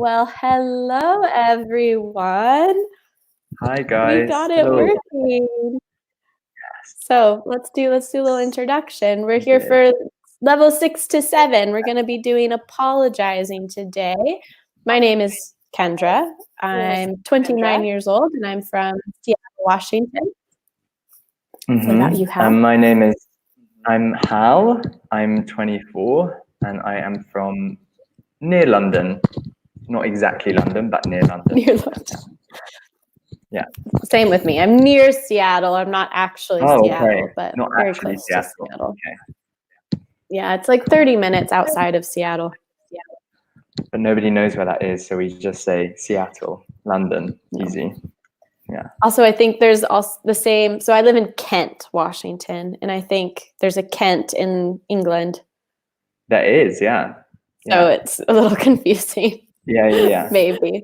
Well, hello everyone. Hi We guys. got it Hello. working. So let's do a little introduction. We're here Okay. for level 6 to 7. We're going to be doing apologizing today. My name is Kendra. I'm 29 years old and I'm from Seattle, Washington. What about you, Hal? I'm Hal. I'm 24 and I am from near London. Not exactly London, but near London. Near London. Yeah. Same with me. I'm near Seattle. I'm not actually Seattle, but not very actually close to Seattle. Okay. Yeah, it's like 30 minutes outside of Seattle. But nobody knows where that is, so we just say Seattle, London, easy. Yeah. Also, I think there's also the same. So I live in Kent, Washington, and I think there's a Kent in England. There is, yeah. So it's a little confusing. Yeah. Maybe.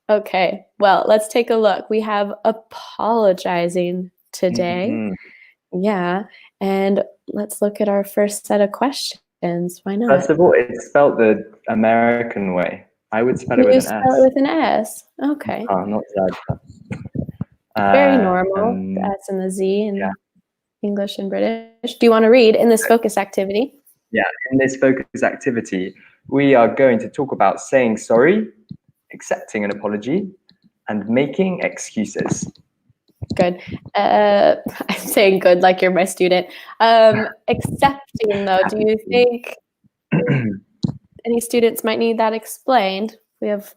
Okay, well, let's take a look. We have apologizing today. Mm-hmm. Yeah, and let's look at our first set of questions. Why not? First of all, it's spelled the American way. I would spell it with an S. Spell it with an S. Okay. Oh, not that. Very normal. The S and the Z in English and British. Do you want to read in this focus activity? Yeah, in this focus activity, we are going to talk about saying sorry, accepting an apology, and making excuses. Good. I'm saying good like you're my student. Accepting, though, do you think any students might need that explained? We have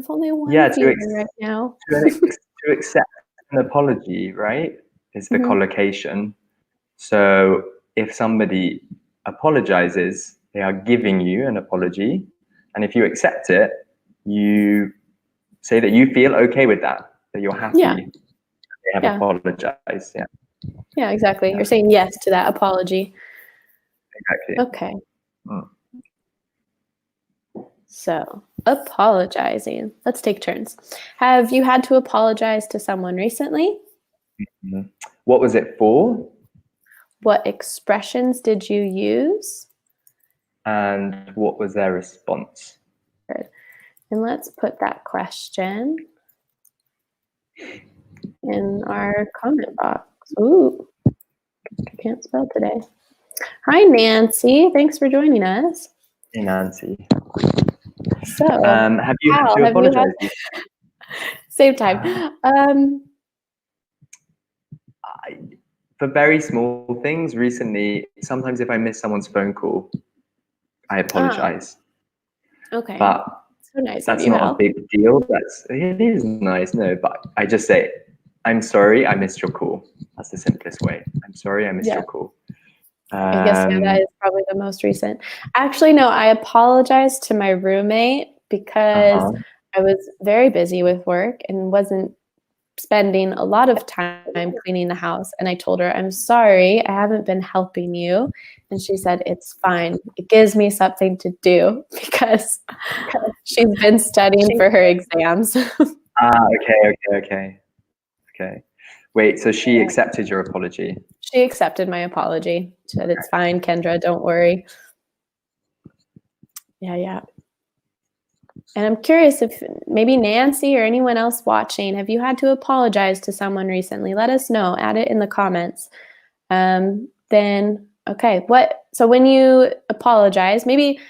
only one student right now. To accept an apology, right, is the collocation. So if somebody apologizes, they are giving you an apology. And if you accept it, you say that you feel okay with that you're happy they have apologized. Yeah, exactly. You're saying yes to that apology. Exactly. Okay. So, apologizing. Let's take turns. Have you had to apologize to someone recently? What was it for? What expressions did you use? And what was their response? Good. And let's put that question in our comment box. Ooh, I can't spell today. Hi, Nancy. Thanks for joining us. Hey, Nancy. So, have you had to apologize? Same time. For very small things, recently, sometimes if I miss someone's phone call, I apologize. Okay. But so nice that's of you, not Hal. a big deal. It is nice, no, but I just say, I'm sorry, I missed your call. That's the simplest way. I'm sorry, I missed your call. I guess that is probably the most recent. Actually, no, I apologized to my roommate because I was very busy with work and wasn't spending a lot of time cleaning the house. And I told her, I'm sorry, I haven't been helping you. And she said, it's fine. It gives me something to do because she's been studying for her exams. Okay. Wait, so she accepted your apology? She accepted my apology. She said, it's fine, Kendra, don't worry. Yeah. And I'm curious if maybe Nancy or anyone else watching, have you had to apologize to someone recently? Let us know. Add it in the comments. So when you apologize, maybe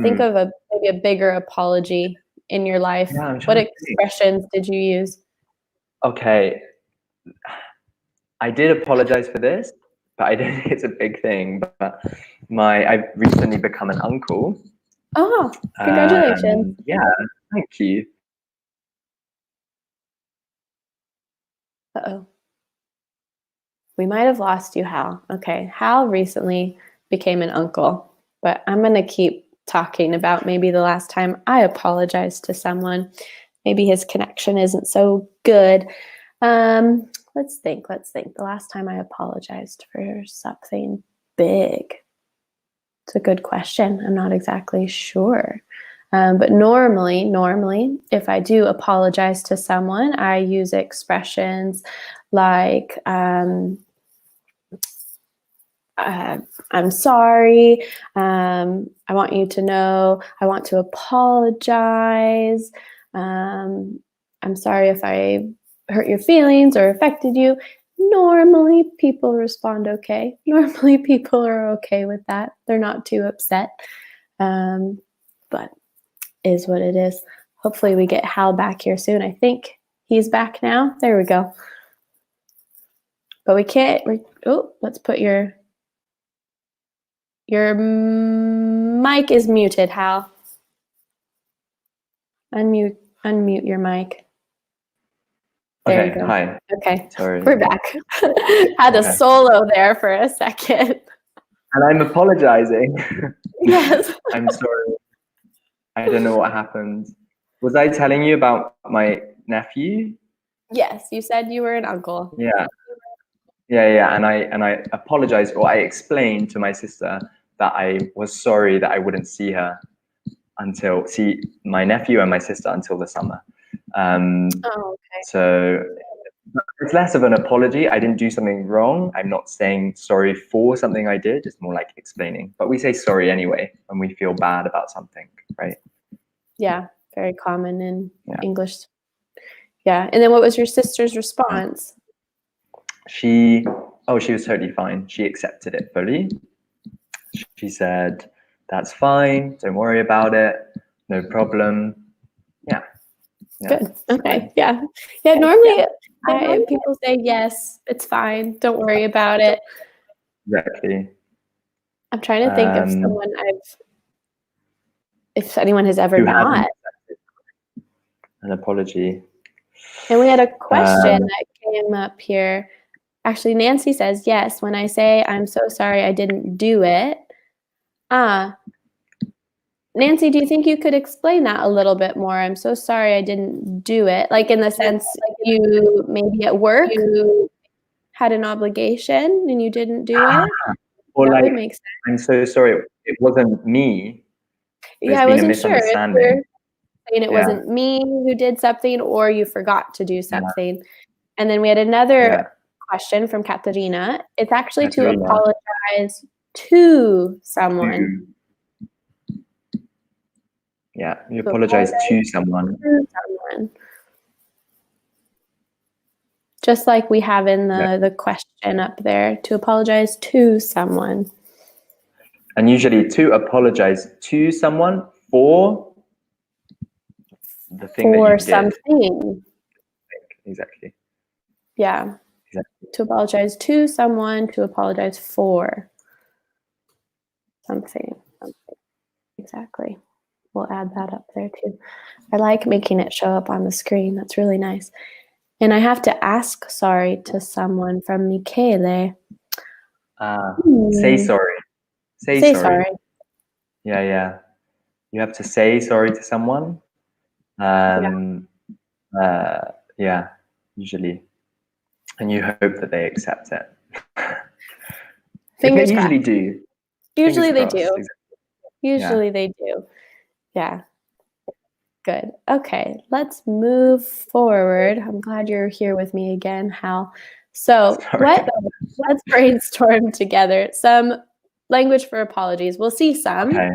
think of maybe a bigger apology in your life. What expressions did you use? Okay. I did apologize for this, but I don't think it's a big thing. But I've recently become an uncle. Oh, congratulations. Yeah, thank you. Uh-oh. We might have lost you, Hal. Okay, Hal recently became an uncle, but I'm going to keep talking about maybe the last time I apologized to someone. Maybe his connection isn't so good. Let's think. The last time I apologized for something big. It's a good question. I'm not exactly sure. But normally, if I do apologize to someone, I use expressions like, I'm sorry. I want you to know. I want to apologize. I'm sorry if I hurt your feelings or affected you. Normally, people respond okay. Normally, people are okay with that. They're not too upset. But is what it is. Hopefully, we get Hal back here soon. I think he's back now. There we go. But we can't. Let's put your mic is muted, Hal. Unmute your mic. There Okay, you go. hi. Okay, Sorry. we're back. Had a solo there for a second. And I'm apologizing. Yes. I'm sorry. I don't know what happened. Was I telling you about my nephew? Yes, you said you were an uncle. Yeah. And I apologized, or I explained to my sister that I was sorry that I wouldn't see my nephew and my sister until the summer. Okay. So it's less of an apology. I didn't do something wrong. I'm not saying sorry for something I did. It's more like explaining. But we say sorry anyway when we feel bad about something, right? Yeah, very common in English. Yeah, and then what was your sister's response? She was totally fine. She accepted it fully. She said, "That's fine. Don't worry about it. No problem." Yeah. Good. Okay. Yeah. Normally, people say yes, it's fine. Don't worry about it. Exactly. I'm trying to think of someone if anyone has ever Who not. hasn't accepted an apology. And we had a question that came up here. Actually, Nancy says, yes, when I say I'm so sorry I didn't do it. Nancy, do you think you could explain that a little bit more? I'm so sorry I didn't do it. Like in the sense you maybe at work had an obligation and you didn't do it? Or That like, would make sense. I'm so sorry. It wasn't me. There's I been a wasn't sure if misunderstanding. you're saying it wasn't me who did something or you forgot to do something. And then we had another question from Katarina. It's actually to apologize to someone. Yeah, you apologize to someone. Just like we have in the question up there, to apologize to someone. And usually to apologize to someone for the thing that you did. Something. Exactly. Yeah. Exactly. To apologize to someone, to apologize for something. Exactly. We'll add that up there too. I like making it show up on the screen. That's really nice. And I have to ask sorry to someone from Michele. Say sorry. Say sorry. Yeah. You have to say sorry to someone. Usually. And you hope that they accept it. Fingers crossed. Usually do. Usually they do. Exactly. Usually they do. Yeah. Good. Okay, let's move forward. I'm glad you're here with me again, Hal. So let's brainstorm together some language for apologies. We'll see some. Okay.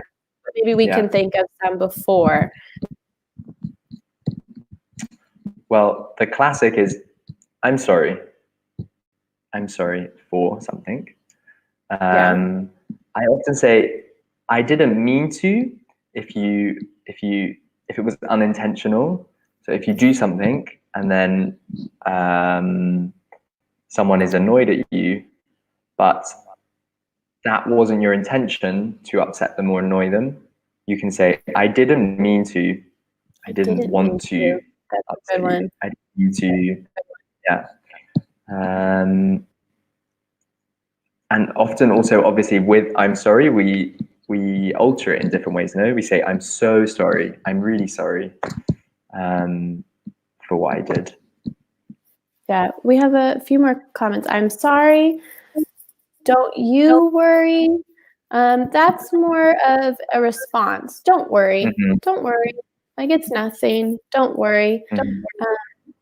Maybe we can think of some before. Well, the classic is, I'm sorry. I'm sorry for something. I often say, I didn't mean to, if it was unintentional. So if you do something and then someone is annoyed at you, but that wasn't your intention to upset them or annoy them, you can say, I didn't mean to. I didn't want to upset you. I didn't mean to. Yeah. And often also, obviously, with I'm sorry, we alter it in different ways. No, we say, I'm so sorry. I'm really sorry for what I did. Yeah, we have a few more comments. I'm sorry. Don't you worry. That's more of a response. Don't worry. Mm-hmm. Don't worry. Like it's nothing. Don't worry. Mm-hmm.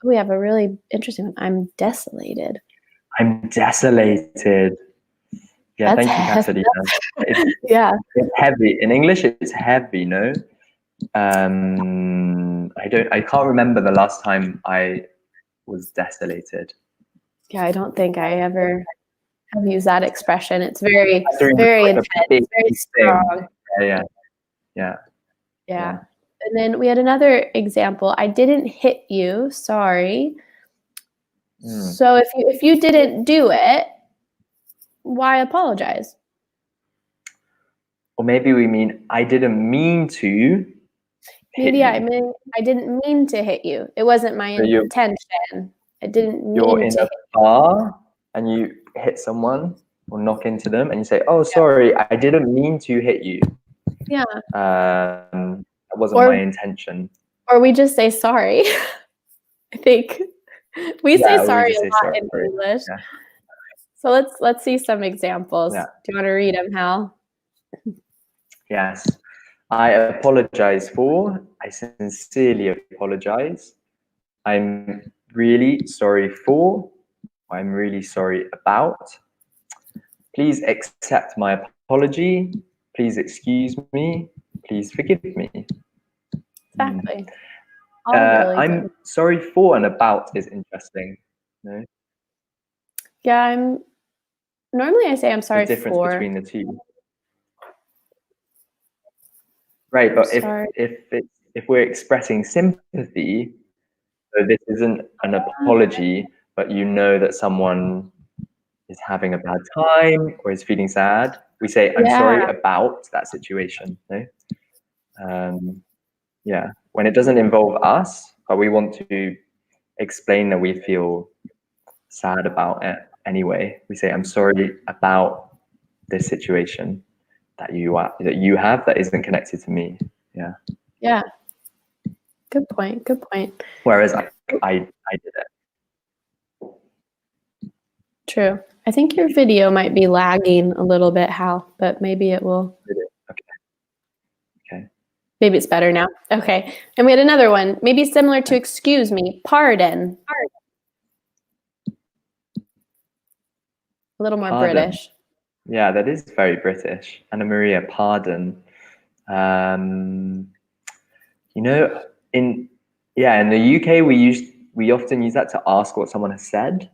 We have a really interesting one. I'm desolated. I'm desolated. Yeah, That's thank you, hefty. Catalina. Yeah. It's heavy. In English, it's heavy, no? I can't remember the last time I was desolated. Yeah, I don't think I ever have used that expression. It's very, Catherine was very like a intense, big very thing. strong. Yeah. Yeah. And then we had another example. I didn't hit you. Sorry. So if you didn't do it, why apologize? Or maybe we mean I didn't mean to hit Maybe you. I didn't mean to hit you. It wasn't my So intention. I didn't you're mean in to a hit bar and you hit someone or knock into them and you say, "Oh, sorry, I didn't mean to hit you. you. Yeah. That wasn't my intention." Or we just say sorry. I think we say Or we sorry just a say lot sorry. in English. Yeah. So let's see some examples. Yeah. Do you want to read them, Hal? Yes. I apologize for. I sincerely apologize. I'm really sorry for. I'm really sorry about. Please accept my apology. Please excuse me. Please forgive me. Exactly. All really I'm good. sorry for and about is interesting. No? Yeah, normally I say I'm The sorry difference for. between the two. Right, but Sorry. if we're expressing sympathy, so this isn't an apology, but you know that someone is having a bad time or is feeling sad, we say, I'm sorry Yeah. about that situation. No? Yeah. When it doesn't involve us, but we want to explain that we feel sad about it anyway, we say, I'm sorry about this situation that you have that isn't connected to me. Yeah. Yeah. Good point. Good point. Whereas I did it. True. I think your video might be lagging a little bit, Hal, but maybe it will. Okay. Maybe it's better now. Okay. And we had another one, maybe similar to excuse me, pardon. A little more Pardon. British. Yeah, that is very British. Anna Maria, pardon. You know, in the UK we often use that to ask what someone has said.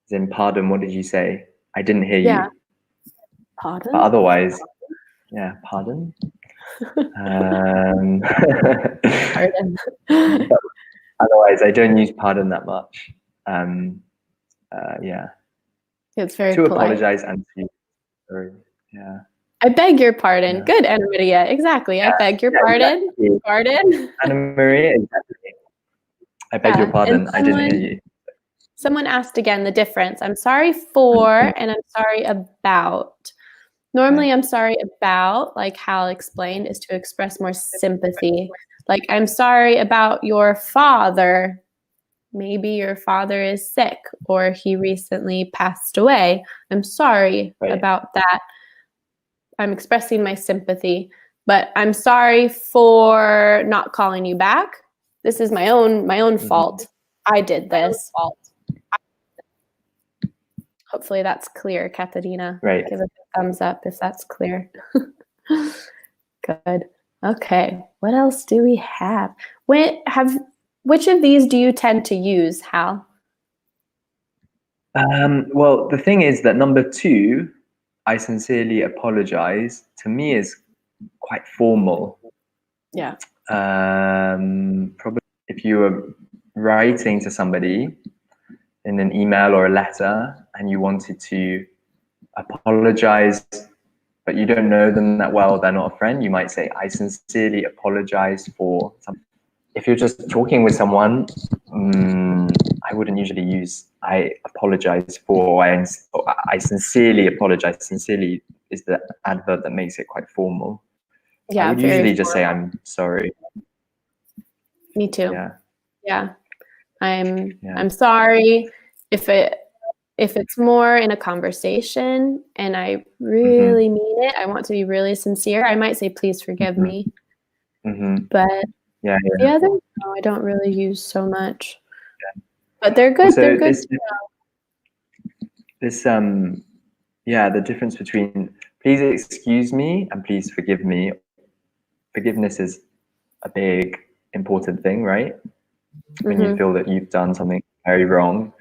As in, pardon, what did you say? I didn't hear Yeah. you. Pardon? But otherwise, yeah, pardon. Pardon. But otherwise, I don't use pardon that much. Yeah. It's very To polite. apologize and to sorry. Yeah. I beg your pardon. Yeah. Good, Anna Maria. Exactly. I beg your pardon. Exactly. Pardon. Anna Maria, exactly. I beg your pardon. I didn't hear you. Someone asked again the difference. I'm sorry for and I'm sorry about. Normally, I'm sorry about, like Hal explained, is to express more sympathy. Like, I'm sorry about your father. Maybe your father is sick or he recently passed away. I'm sorry about that. I'm expressing my sympathy, but I'm sorry for not calling you back. This is my own fault. I did this. Hopefully that's clear, Katarina. Right. Give us a thumbs up if that's clear. Good. Okay. What else do we have? Which of these do you tend to use, Hal? Well, the thing is that number 2, I sincerely apologize, to me is quite formal. Yeah. Probably if you were writing to somebody in an email or a letter and you wanted to apologize, but you don't know them that well, they're not a friend, you might say, I sincerely apologize for something. If you're just talking with someone, I wouldn't usually use I apologize for, I sincerely apologize. Sincerely is the adverb that makes it quite formal. Yeah, I would usually just say I'm sorry. Me too. Yeah. I'm sorry if it's more in a conversation and I really mean it, I want to be really sincere, I might say, please forgive me. But the other, no, I don't really use so much. But they're good. Also, they're good. this yeah, the difference between please excuse me and please forgive me. Forgiveness is a big, important thing, right? When you feel that you've done something very wrong.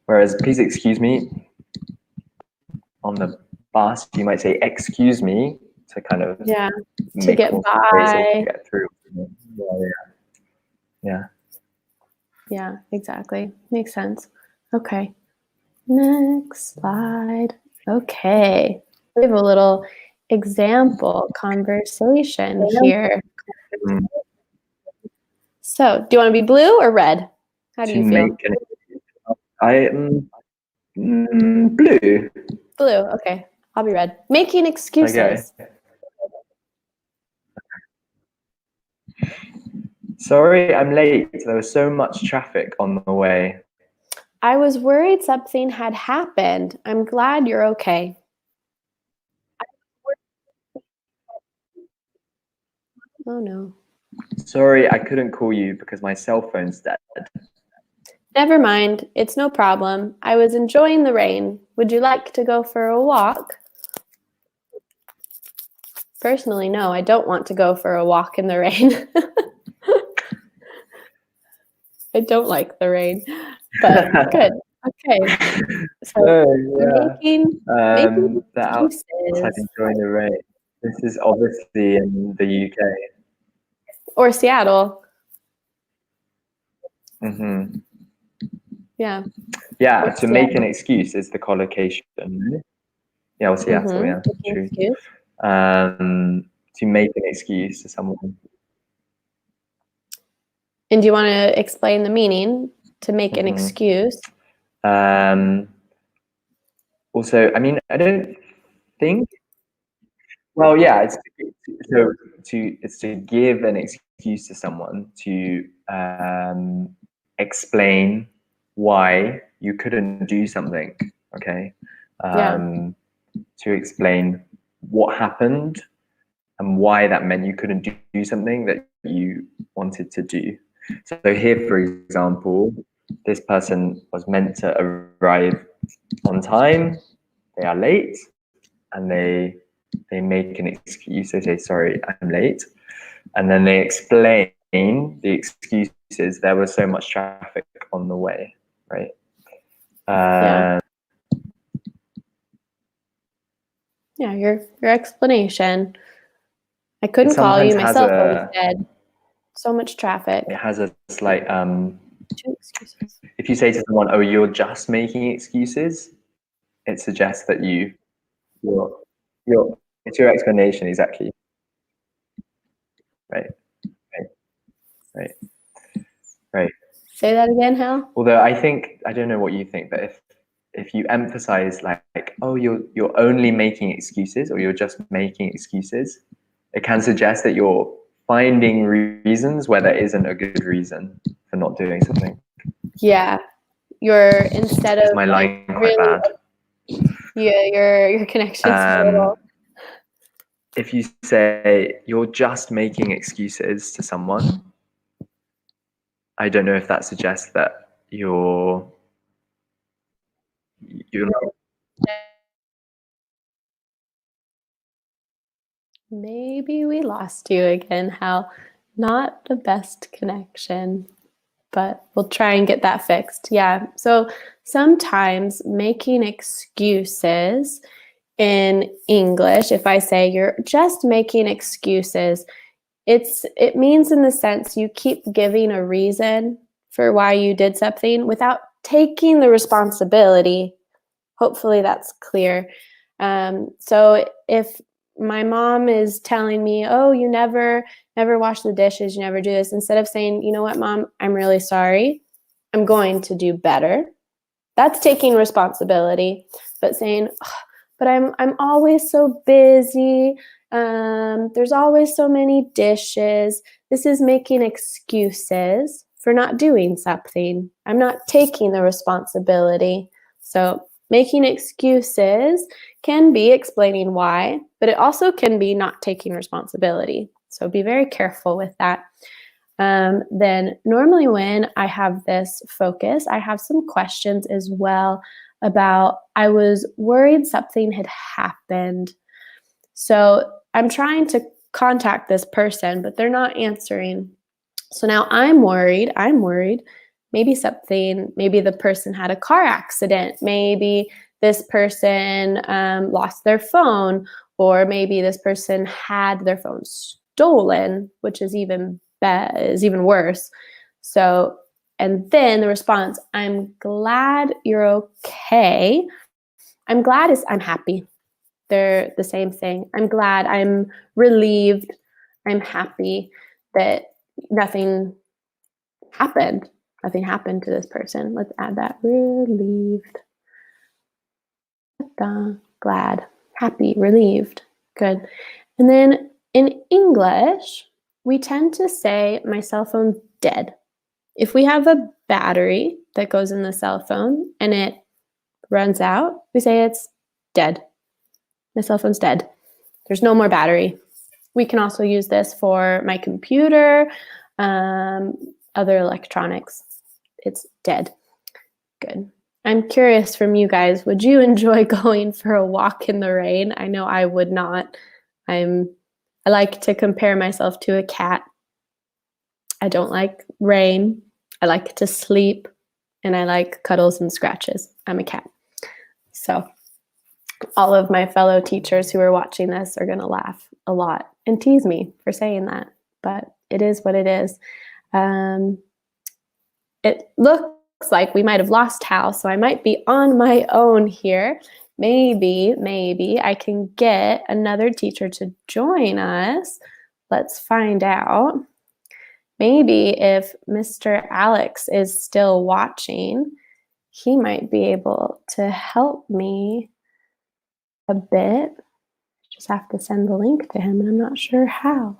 Whereas please excuse me, on the bus, you might say excuse me to kind of Yeah, to make get more space or by. get through. Yeah. Yeah, exactly. Makes sense. Okay. Next slide. Okay. We have a little example conversation here. Mm. So, do you want to be blue or red? How do To you make feel? an I blue. Blue. Okay. I'll be red. Making Okay. excuses. Sorry, I'm late. There was so much traffic on the way. I was worried something had happened. I'm glad you're okay. Oh no. Sorry, I couldn't call you because my cell phone's dead. Never mind. It's no problem. I was enjoying the rain. Would you like to go for a walk? Personally, no, I don't want to go for a walk in the rain. I don't like the rain, but good. Okay. So Oh yeah. making The outside excuses, enjoying the rain. This is obviously in the UK. or Seattle. Hmm. Yeah. Yeah, Or to make an Seattle. excuse is the collocation. Yeah, or Seattle, yeah, Making true. excuse. To make an excuse to someone. And do you want to explain the meaning to make an Hmm. excuse? Also, I mean, I don't think. Well, yeah, so it's to give an excuse to someone to explain why you couldn't do something. Okay, Yeah. to explain what happened and why that meant you couldn't do something that you wanted to do. So here, for example, this person was meant to arrive on time. They are late, and they make an excuse. They say, "Sorry, I'm late," and then they explain the excuses. There was so much traffic on the way, right? Yeah. Uh, Yeah, your explanation. I it couldn't call sometimes you. My cell phone's dead. So much traffic. has a slight. Two excuses. If you say to someone, "Oh, you're just making excuses," it suggests that you're, it's your explanation exactly. Right, right, right, right. Say that again, Hal. Although I think I don't know what you think, but if you emphasize like oh you're only making excuses or you're just making excuses, it can suggest that you're finding reasons where there isn't a good reason for not doing something. Yeah. You're instead Is of my like line quite really, bad? yeah, your connection's a Um, little. if you say you're just making excuses to someone, I don't know if that suggests that you're not. Maybe we lost you again, Hal. Not the best connection, but we'll try and get that fixed. Yeah. So sometimes making excuses in English, if I say you're just making excuses, it means in the sense you keep giving a reason for why you did something without taking the responsibility. Hopefully that's clear. So if my mom is telling me, "Oh, you never wash the dishes, you never do this," instead of saying, "You know what, Mom, I'm really sorry. I'm going to do better." That's taking responsibility. But saying, "Ugh, but I'm always so busy. There's always so many dishes." This is making excuses for not doing something. I'm not taking the responsibility. So making excuses can be explaining why, but it also can be not taking responsibility. So be very careful with that. Then normally when I have this focus, I have some questions as well about I was worried something had happened. So I'm trying to contact this person, but they're not answering. So now I'm worried. Maybe the person had a car accident. Maybe this person lost their phone, or maybe this person had their phone stolen, which is even worse. So, and then the response, I'm glad you're okay. I'm glad is I'm happy. They're the same thing. I'm glad, I'm relieved, I'm happy that nothing happened. Nothing happened to this person. Let's add that. Relieved. Glad. Happy. Relieved. Good. And then in English, we tend to say, my cell phone's dead. If we have a battery that goes in the cell phone and it runs out, we say it's dead. My cell phone's dead. There's no more battery. We can also use this for my computer, other electronics. It's dead. Good. I'm curious from you guys, would you enjoy going for a walk in the rain? I know I would not. I like to compare myself to a cat. I don't like rain. I like to sleep, and I like cuddles and scratches. I'm a cat. So all of my fellow teachers who are watching this are going to laugh a lot and tease me for saying that, but it is what it is. It looks like we might have lost Hal, so I might be on my own here. Maybe I can get another teacher to join us. Let's find out. Maybe if Mr. Alex is still watching, he might be able to help me a bit. Just have to send the link to him, and I'm not sure how.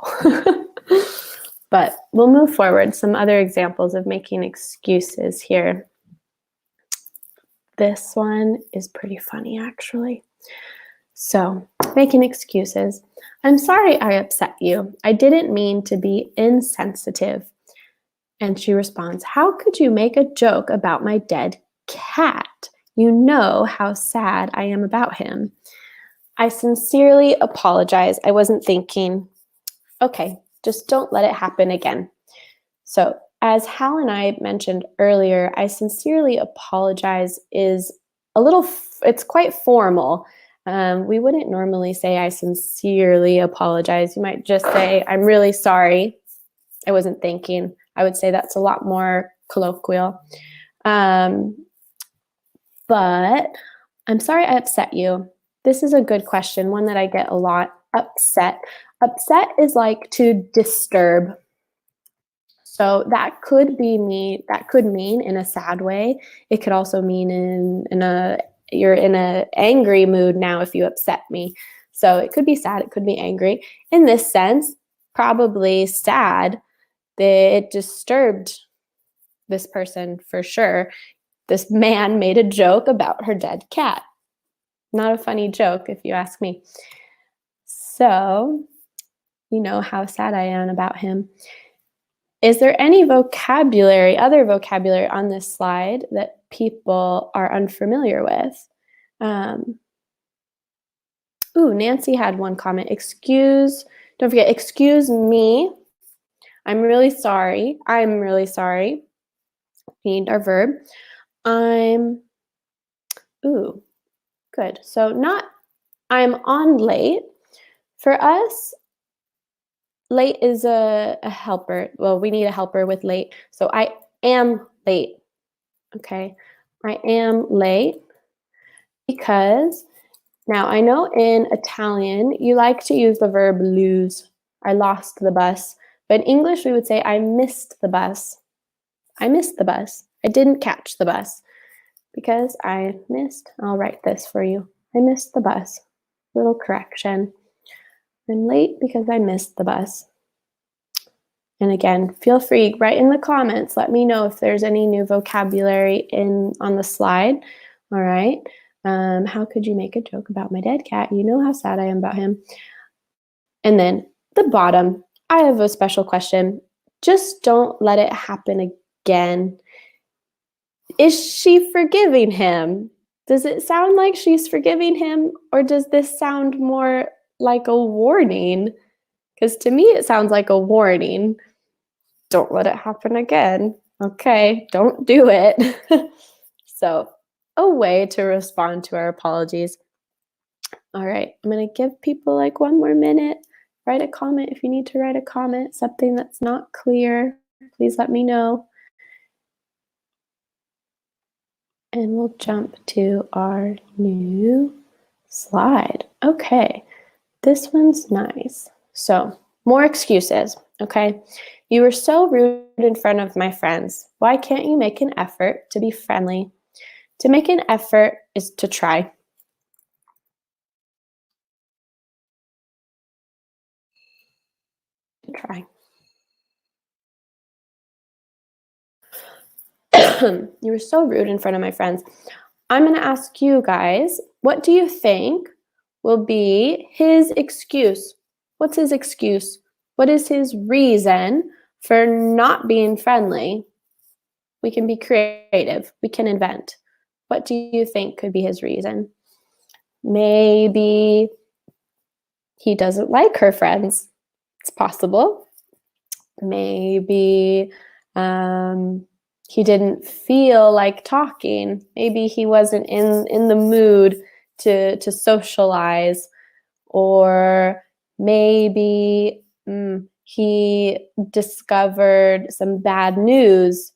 But we'll move forward. Some other examples of making excuses here. This one is pretty funny, actually. So, making excuses. I'm sorry I upset you. I didn't mean to be insensitive. And she responds, how could you make a joke about my dead cat? You know how sad I am about him. I sincerely apologize. I wasn't thinking. Okay, just don't let it happen again. So, as Hal and I mentioned earlier, I sincerely apologize is it's quite formal. We wouldn't normally say I sincerely apologize. You might just say, I'm really sorry. I wasn't thinking. I would say that's a lot more colloquial. But I'm sorry I upset you. This is a good question, one that I get a lot. Upset. Upset is like to disturb. So that could mean in a sad way. It could also mean you're in a angry mood now if you upset me. So it could be sad, it could be angry. In this sense, probably sad that it disturbed this person for sure. This man made a joke about her dead cat. Not a funny joke if you ask me. So, you know how sad I am about him. Is there any other vocabulary on this slide that people are unfamiliar with? Nancy had one comment. Don't forget, excuse me. I'm really sorry. We need our verb. Good. So I'm on late. For us, late is a helper. Well, we need a helper with late. So I am late. Okay. I am late because now I know in Italian, you like to use the verb lose. I lost the bus. But in English, we would say I missed the bus. I missed the bus. I didn't catch the bus because I missed. I'll write this for you. I missed the bus. Little correction. I'm late because I missed the bus. And again, feel free, write in the comments. Let me know if there's any new vocabulary on the slide. All right. How could you make a joke about my dead cat? You know how sad I am about him. And then the bottom, I have a special question. Just don't let it happen again. Is she forgiving him? Does it sound like she's forgiving him, or does this sound more like a warning? Because to me, it sounds like a warning. Don't let it happen again. Okay, don't do it. So, a way to respond to our apologies. All right, I'm going to give people like 1 more minute. Write a comment if you need to write a comment, something that's not clear. Please let me know. And we'll jump to our new slide. Okay, this one's nice. So, more excuses, okay? You were so rude in front of my friends. Why can't you make an effort to be friendly? To make an effort is to try. Try. You were so rude in front of my friends. I'm going to ask you guys, what do you think will be his excuse? What's his excuse? What is his reason for not being friendly? We can be creative. We can invent. What do you think could be his reason? Maybe he doesn't like her friends. It's possible. Maybe he didn't feel like talking. Maybe he wasn't in the mood to socialize, or maybe he discovered some bad news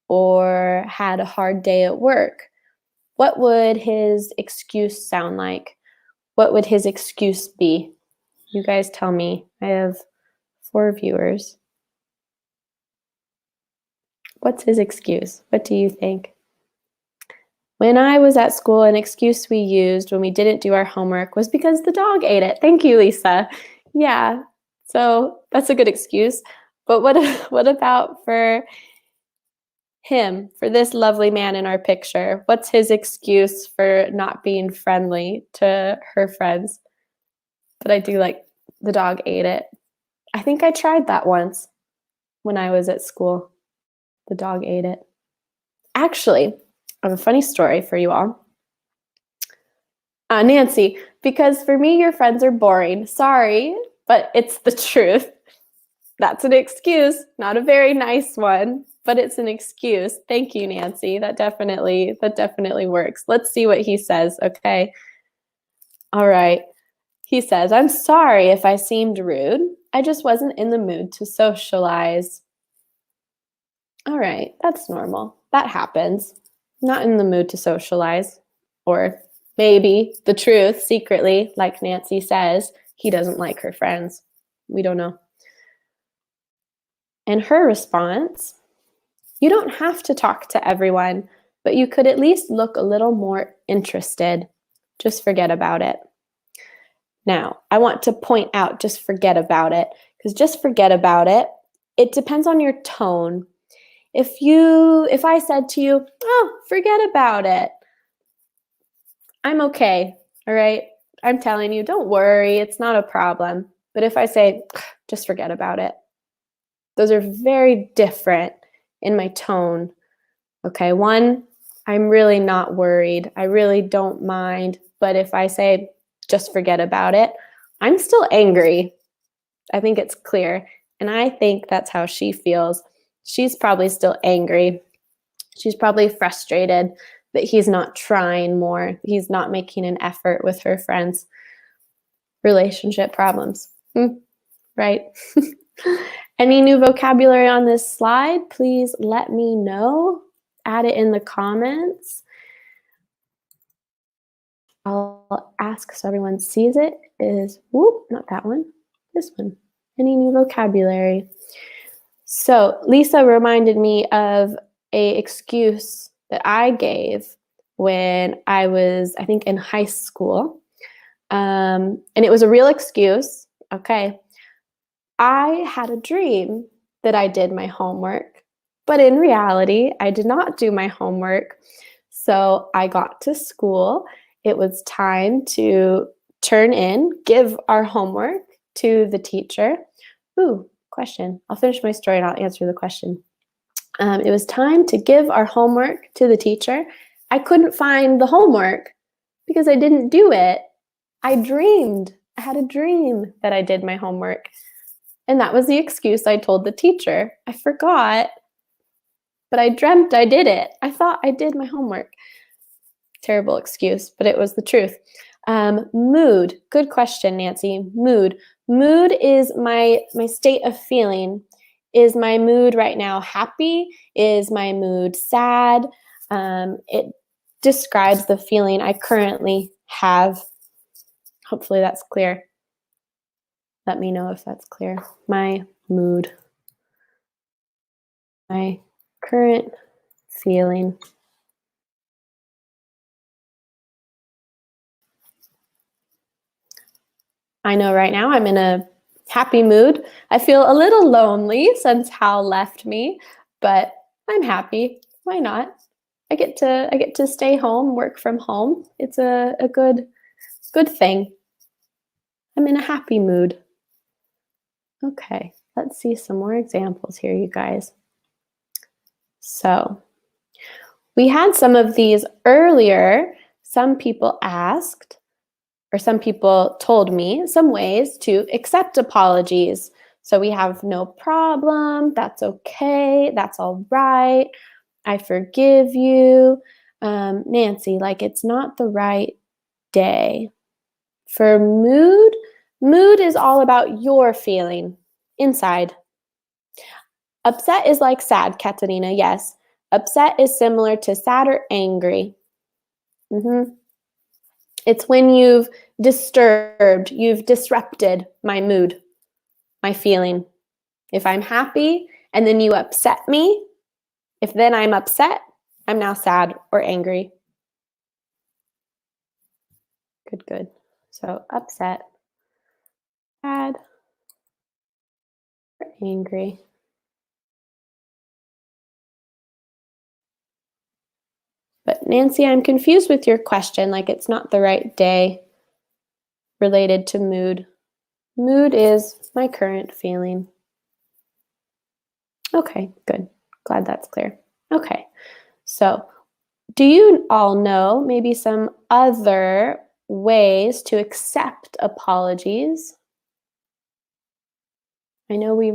or had a hard day at work. What would his excuse sound like? What would his excuse be? You guys tell me. I have 4 viewers. What's his excuse? What do you think? When I was at school, an excuse we used when we didn't do our homework was because the dog ate it. Thank you, Lisa. Yeah, so that's a good excuse. But what about for him, for this lovely man in our picture? What's his excuse for not being friendly to her friends? But I do like the dog ate it. I think I tried that once when I was at school. The dog ate it. Actually, I have a funny story for you all. Nancy, because for me, your friends are boring. Sorry, but it's the truth. That's an excuse, not a very nice one, but it's an excuse. Thank you, Nancy. That definitely works. Let's see what he says, okay? All right. He says, I'm sorry if I seemed rude. I just wasn't in the mood to socialize. All right, that's normal. That happens. Not in the mood to socialize. Or maybe the truth, secretly, like Nancy says, he doesn't like her friends. We don't know. And her response, you don't have to talk to everyone, but you could at least look a little more interested. Just forget about it. Now, I want to point out, just forget about it, because just forget about it, it depends on your tone. If I said to you, oh, forget about it, I'm okay, all right? I'm telling you, don't worry, it's not a problem. But if I say, just forget about it, those are very different in my tone, okay? One, I'm really not worried. I really don't mind. But if I say, just forget about it, I'm still angry. I think it's clear. And I think that's how she feels. She's probably still angry. She's probably frustrated that he's not trying more. He's not making an effort with her friends. Relationship problems, right? Any new vocabulary on this slide? Please let me know. Add it in the comments. I'll ask so everyone sees it. Is, whoop, not that one, this one. Any new vocabulary? So Lisa reminded me of a excuse that I gave when I was, I think, in high school. And it was a real excuse, okay? I had a dream that I did my homework, but in reality, I did not do my homework. So I got to school. It was time to give our homework to the teacher. Ooh, question. I'll finish my story and I'll answer the question. It was time to give our homework to the teacher I couldn't find the homework because I didn't do it. I dreamed. I had a dream that I did my homework. And that was the excuse I told the teacher. I forgot, but I dreamt I did it. I thought I did my homework. Terrible excuse, but it was the truth. Mood. Good question, Nancy. Mood. Mood is my state of feeling. Is my mood right now happy? Is my mood sad? It describes the feeling I currently have. Hopefully that's clear. Let me know if that's clear. My mood. My current feeling. I know right now I'm in a happy mood. I feel a little lonely since Hal left me, but I'm happy. Why not? I get to stay home, work from home. It's a good thing. I'm in a happy mood. Okay, let's see some more examples here, you guys. So, we had some of these earlier. Some people asked, or some people told me some ways to accept apologies. So we have no problem, that's okay, that's all right, I forgive you. Nancy, like it's not the right day. For mood, mood is all about your feeling inside. Upset is like sad, Katarina, yes. Upset is similar to sad or angry. It's when you've disturbed, you've disrupted my mood, my feeling. If I'm happy and then you upset me, if then I'm upset, I'm now sad or angry. Good. So upset, sad, or angry. But Nancy, I'm confused with your question, like it's not the right day related to mood. Mood is my current feeling. Okay, good. Glad that's clear. Okay, so do you all know maybe some other ways to accept apologies? I know we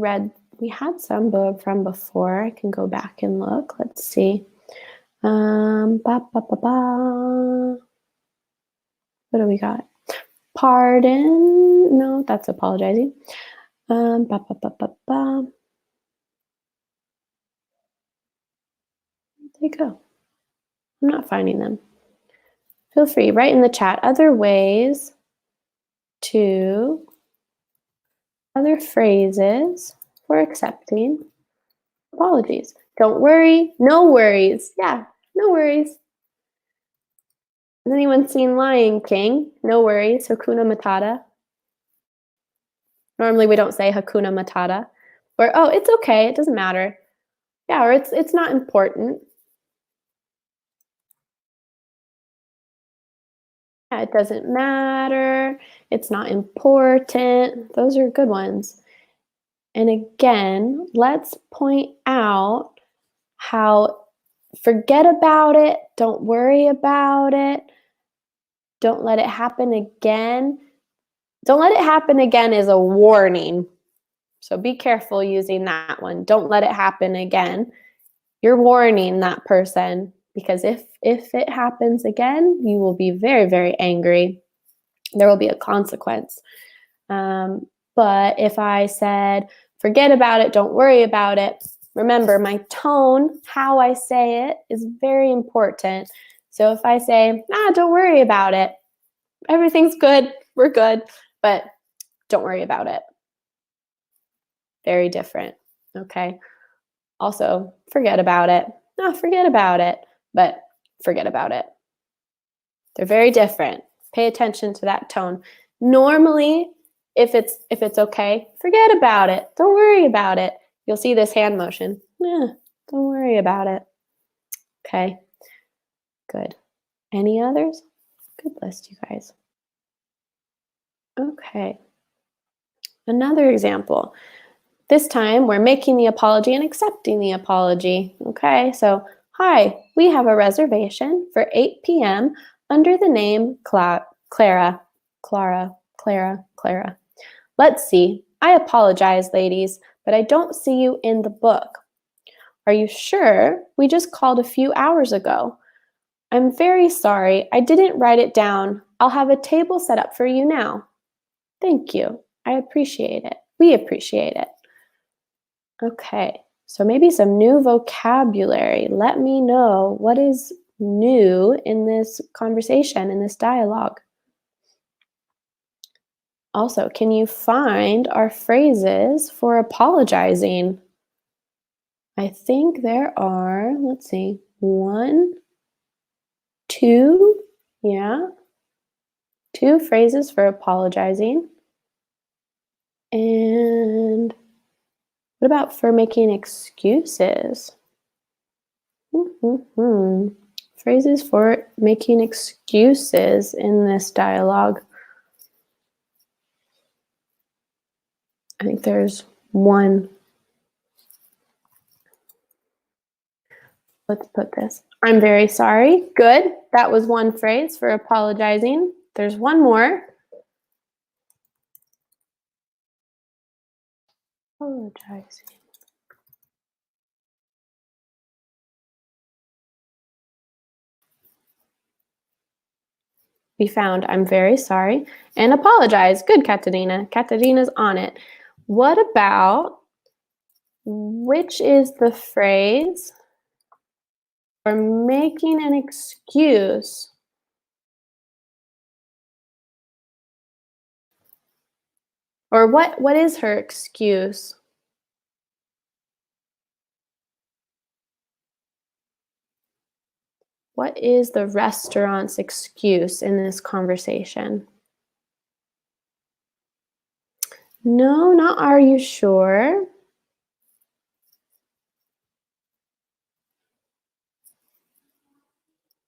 had some from before. I can go back and look. Let's see. What do we got? Pardon. No, that's apologizing. Where'd they go? I'm not finding them. Feel free, write in the chat other ways to, other phrases for accepting apologies. Don't worry, no worries. Yeah, no worries. Has anyone seen Lion King? No worries, Hakuna Matata. Normally we don't say Hakuna Matata. Or, oh, it's okay, it doesn't matter. Yeah, or it's not important. Yeah, it doesn't matter. It's not important. Those are good ones. And again, let's point out how forget about it, don't worry about it, don't let it happen again. Don't let it happen again is a warning. So be careful using that one. Don't let it happen again. You're warning that person because if it happens again, you will be very, very angry. There will be a consequence. But if I said, forget about it, don't worry about it, remember my tone, how I say it is very important. So if I say, don't worry about it, everything's good, we're good, but don't worry about it. Very different, okay? Also, forget about it. No, forget about it, but forget about it. They're very different. Pay attention to that tone. Normally, if it's okay, forget about it. Don't worry about it. You'll see this hand motion. Don't worry about it. Okay, good. Any others? Good list, you guys. Okay. Another example. This time, we're making the apology and accepting the apology. Okay, so Hi, we have a reservation for 8 p.m. under the name Clara. Clara. Let's see. I apologize, ladies, but I don't see you in the book. Are you sure? We just called a few hours ago. I'm very sorry. I didn't write it down. I'll have a table set up for you now. Thank you. I appreciate it. We appreciate it. Okay, so maybe some new vocabulary. Let me know what is new in this conversation, in this dialogue. Also, can you find our phrases for apologizing? I think there are, let's see, 1, 2, yeah, 2 phrases for apologizing. And what about for making excuses? Phrases for making excuses in this dialogue. I think there's 1. Let's put this. I'm very sorry. Good. That was 1 phrase for apologizing. There's 1 more. Apologizing. We found I'm very sorry and apologize. Good, Katerina. Katerina's on it. What about, which is the phrase for making an excuse? Or what is her excuse? What is the restaurant's excuse in this conversation? No, not are you sure?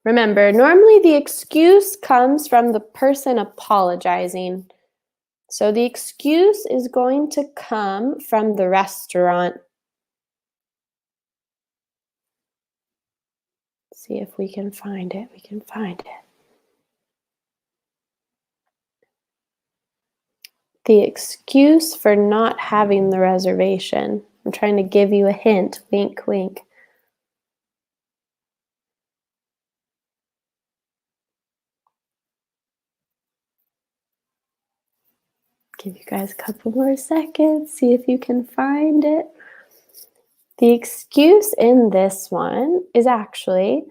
Remember, normally the excuse comes from the person apologizing. So the excuse is going to come from the restaurant. See if we can find it. We can find it. The excuse for not having the reservation. I'm trying to give you a hint. Wink, wink. Give you guys a couple more seconds. See if you can find it. The excuse in this one is actually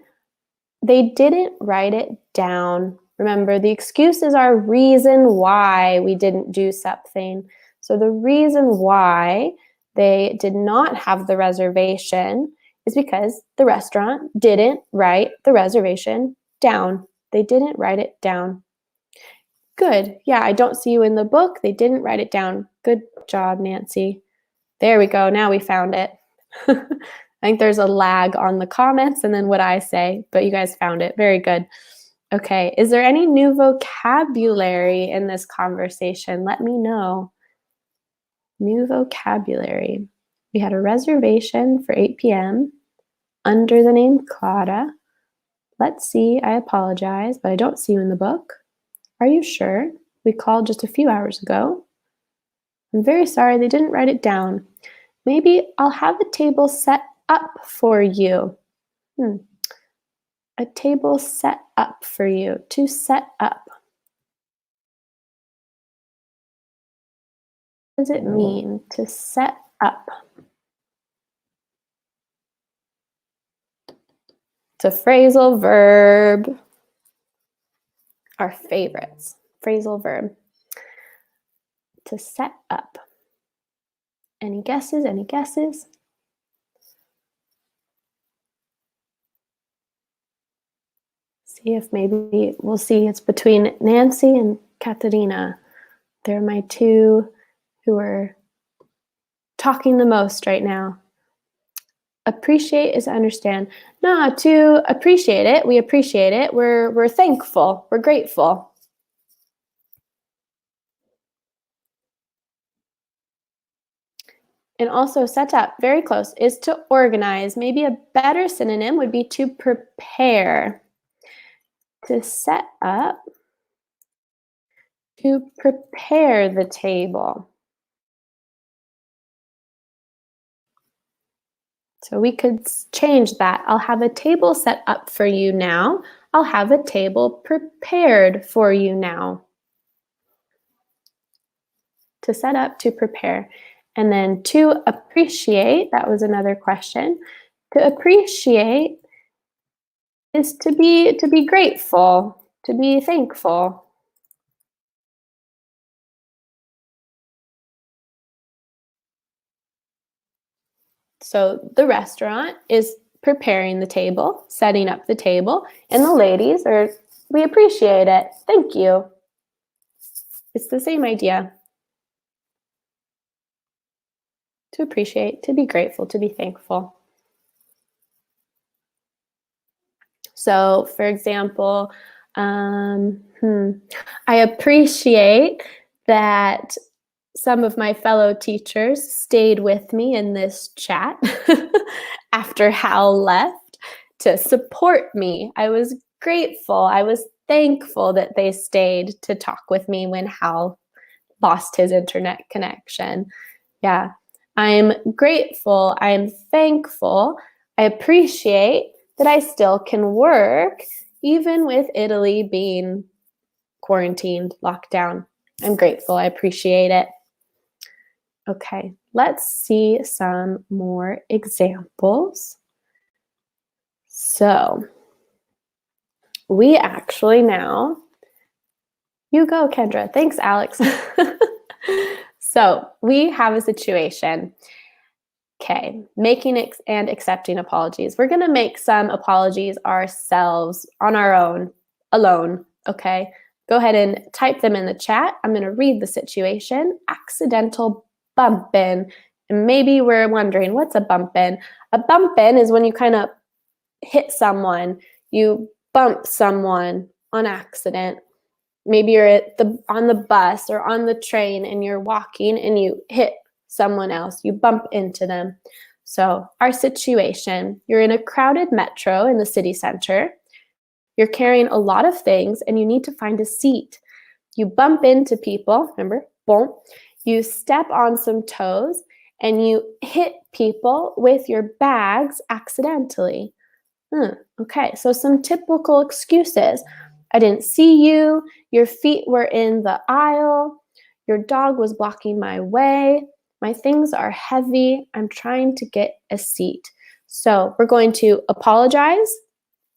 they didn't write it down. Remember, the excuse is our reason why we didn't do something. So the reason why they did not have the reservation is because the restaurant didn't write the reservation down. They didn't write it down. Good. Yeah, I don't see you in the book. They didn't write it down. Good job, Nancy. There we go. Now we found it. I think there's a lag on the comments and then what I say, but you guys found it. Very good. Okay, is there any new vocabulary in this conversation? Let me know. New vocabulary. We had a reservation for 8 p.m. under the name Clara. Let's see, I apologize, but I don't see you in the book. Are you sure? We called just a few hours ago. I'm very sorry they didn't write it down. Maybe I'll have a table set up for you. A table set up for you. To set up. What does it mean to set up? It's a phrasal verb. Our favorites. Phrasal verb. To set up. Any guesses? Any guesses? See if maybe we'll see it's between Nancy and Katerina. They're my 2 who are talking the most right now. Appreciate is understand. No, to appreciate it, we appreciate it. We're thankful. We're grateful. And also set up, very close, is to organize. Maybe a better synonym would be to prepare. To set up, to prepare the table. So we could change that. I'll have a table set up for you now. I'll have a table prepared for you now. To set up, to prepare. And then to appreciate, that was another question. To appreciate is to be grateful, to be thankful. So the restaurant is preparing the table, setting up the table, and the ladies are, we appreciate it. Thank you. It's the same idea. To appreciate, to be grateful, to be thankful. So, for example, I appreciate that some of my fellow teachers stayed with me in this chat after Hal left to support me. I was grateful. I was thankful that they stayed to talk with me when Hal lost his internet connection. Yeah, I'm grateful. I'm thankful. I appreciate that I still can work even with Italy being quarantined, locked down. I'm grateful. I appreciate it. Okay, let's see some more examples. So, we actually now, you go, Kendra. Thanks, Alex. So, we have a situation. Okay, making and accepting apologies. We're going to make some apologies ourselves on our own, alone, okay? Go ahead and type them in the chat. I'm going to read the situation. Accidental bumpin'. And maybe we're wondering, what's a bumpin'? A bumpin' is when you kind of hit someone, you bump someone on accident. Maybe you're on the bus or on the train and you're walking and you hit someone else, you bump into them. So our situation, you're in a crowded metro in the city center. You're carrying a lot of things and you need to find a seat. You bump into people, remember, boom. You step on some toes and you hit people with your bags accidentally. Okay, so some typical excuses. I didn't see you. Your feet were in the aisle. Your dog was blocking my way. My things are heavy. I'm trying to get a seat. So we're going to apologize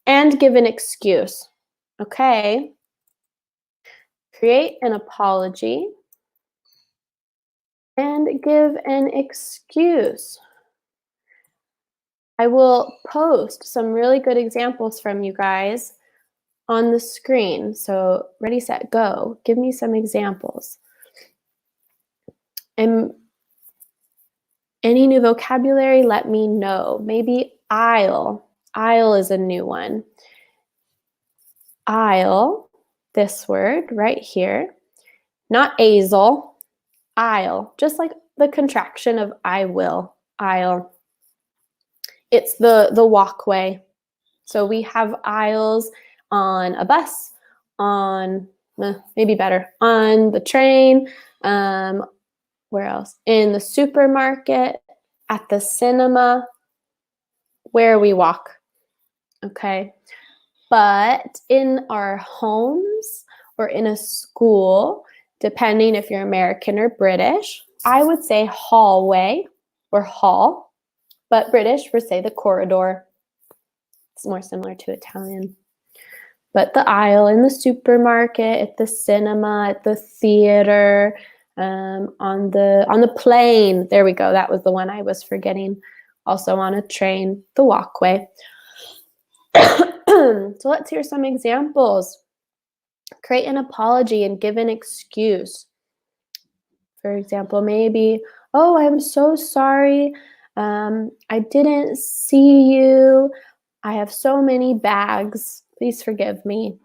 and give an excuse. Okay. Create an apology and give an excuse. I will post some really good examples from you guys on the screen. So ready, set, go. Give me some examples. And any new vocabulary, let me know. Maybe aisle. Aisle is a new one. Aisle, this word right here. Not aisle, aisle. Just like the contraction of I will, aisle. It's the walkway. So we have aisles on a bus, on, maybe better, on the train, where else? In the supermarket, at the cinema, where we walk, okay? But in our homes or in a school, depending if you're American or British, I would say hallway or hall, but British would say the corridor. It's more similar to Italian. But the aisle in the supermarket, at the cinema, at the theater, on the plane. There we go. That was the one I was forgetting. Also on a train, the walkway. So let's hear some examples. Create an apology and give an excuse. For example, maybe, oh, I'm so sorry. I didn't see you. I have so many bags. Please forgive me.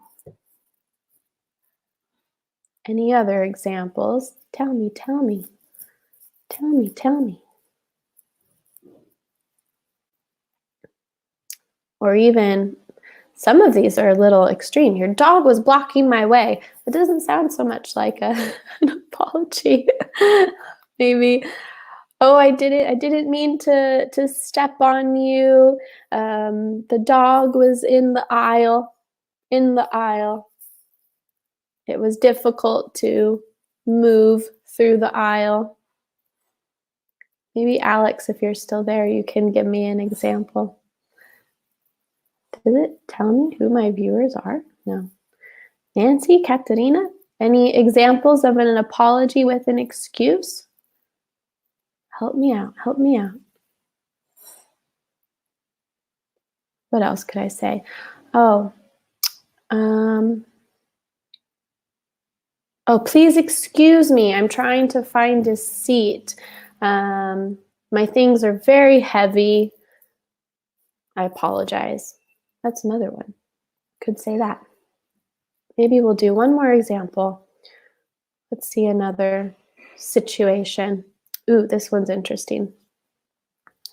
Any other examples? Tell me, tell me. Tell me, tell me. Or even some of these are a little extreme. Your dog was blocking my way. It doesn't sound so much like an apology. Maybe, oh, I didn't mean to step on you. The dog was in the aisle. In the aisle. It was difficult to move through the aisle. Maybe Alex, if you're still there, you can give me an example. Does it tell me who my viewers are? No. Nancy, Katerina, any examples of an apology with an excuse? Help me out. Help me out. What else could I say? Oh, please excuse me. I'm trying to find a seat. My things are very heavy. I apologize. That's another one. Could say that. Maybe we'll do one more example. Let's see another situation. Ooh, this one's interesting.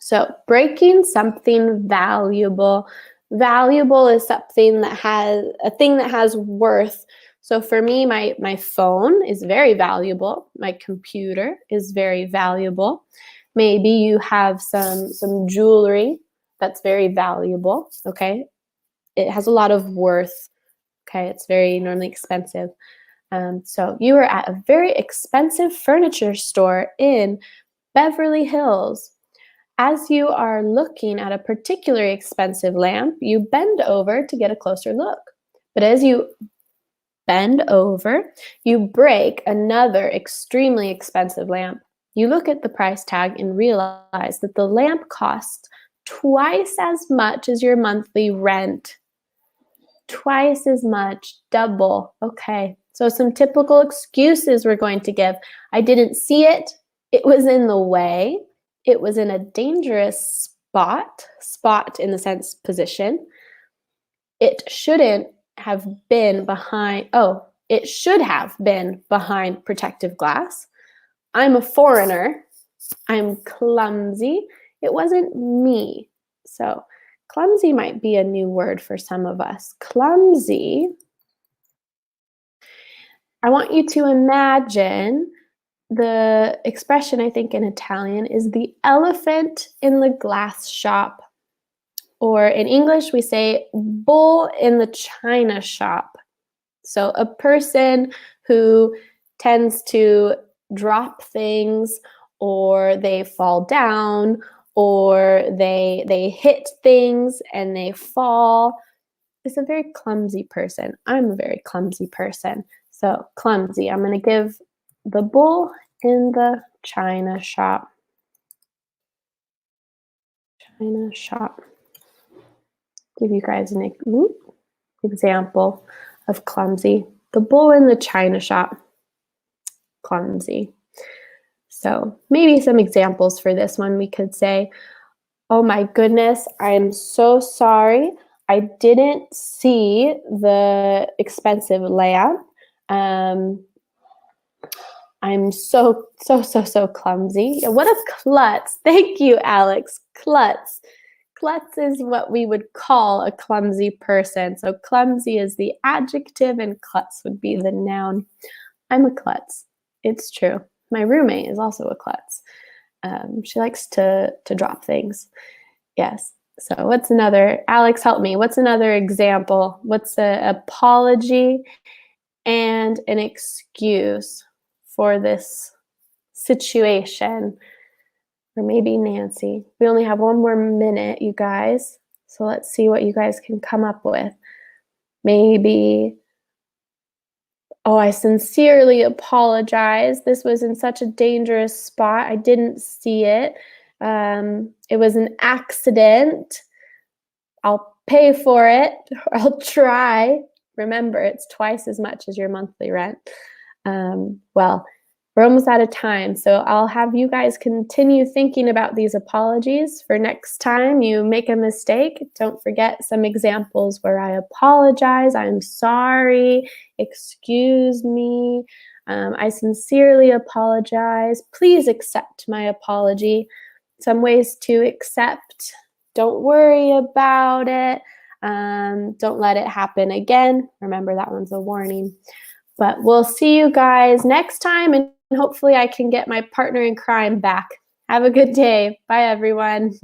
So breaking something valuable. Valuable is something that has a thing that has worth. So for me, my phone is very valuable. My computer is very valuable. Maybe you have some jewelry that's very valuable. Okay, it has a lot of worth. Okay, it's very normally expensive. So you were at a very expensive furniture store in Beverly Hills. As you are looking at a particularly expensive lamp, you bend over to get a closer look. But as you bend over, you break another extremely expensive lamp. You look at the price tag and realize that the lamp costs twice as much as your monthly rent. Twice as much, double. Okay, so some typical excuses we're going to give. I didn't see it. It was in the way. It was in a dangerous spot in the sense position. It shouldn't have been behind, it should have been behind protective glass. I'm a foreigner. I'm clumsy. It wasn't me. So clumsy might be a new word for some of us. Clumsy. I want you to imagine the expression, I think in Italian, is the elephant in the glass shop. Or in English, we say bull in the china shop. So a person who tends to drop things, or they fall down, or they hit things and they fall, is a very clumsy person. I'm a very clumsy person. So clumsy. I'm going to give the bull in the china shop. China shop. Give you guys an example of clumsy. The bull in the china shop. Clumsy. So maybe some examples for this one we could say, oh my goodness, I'm so sorry. I didn't see the expensive lamp. I'm so clumsy. What a klutz. Thank you, Alex. Klutz. Klutz is what we would call a clumsy person. So clumsy is the adjective and klutz would be the noun. I'm a klutz. It's true. My roommate is also a klutz. She likes to drop things. Yes. So what's another? Alex, help me. What's another example? What's an apology and an excuse for this situation? Or maybe Nancy. We only have one more minute, you guys. So let's see what you guys can come up with. Maybe, oh, I sincerely apologize. This was in such a dangerous spot. I didn't see it. It was an accident. I'll pay for it. Or I'll try. Remember, it's twice as much as your monthly rent. Well, we're almost out of time, so I'll have you guys continue thinking about these apologies for next time you make a mistake. Don't forget some examples where I apologize, I'm sorry, excuse me, I sincerely apologize, please accept my apology. Some ways to accept Don't worry about it. Don't let it happen again. Remember, that one's a warning. But we'll see you guys next time, and hopefully I can get my partner in crime back. Have a good day. Bye, everyone.